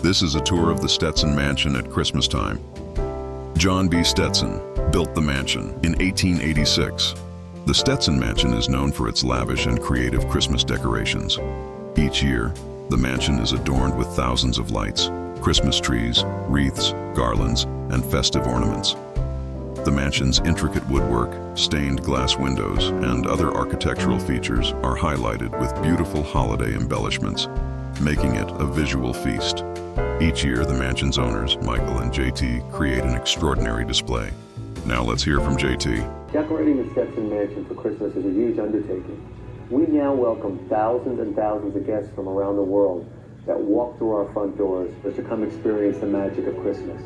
This is a tour of the Stetson Mansion at Christmas time. John B. Stetson built the mansion in 1886. The Stetson Mansion is known for its lavish and creative Christmas decorations. Each year, the mansion is adorned with thousands of lights, Christmas trees, wreaths, garlands, and festive ornaments. The mansion's intricate woodwork, stained glass windows, and other architectural features are highlighted with beautiful holiday embellishments, making it a visual feast. Each year, the mansion's owners, Michael and JT, create an extraordinary display. Now let's hear from JT. Decorating the Stetson Mansion for Christmas is a huge undertaking. We now welcome thousands and thousands of guests from around the world that walk through our front doors to come experience the magic of Christmas.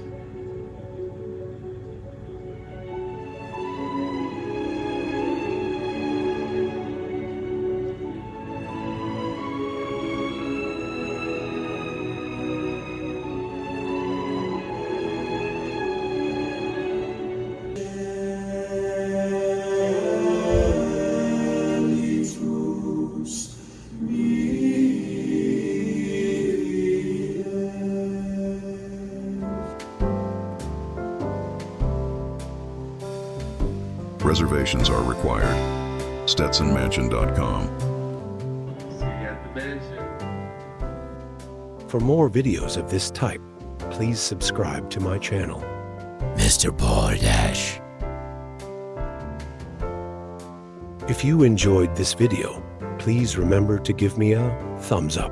Reservations are required. StetsonMansion.com. See you at the mansion. For more videos of this type, please subscribe to my channel. MrBalerdash. If you enjoyed this video, please remember to give me a thumbs up.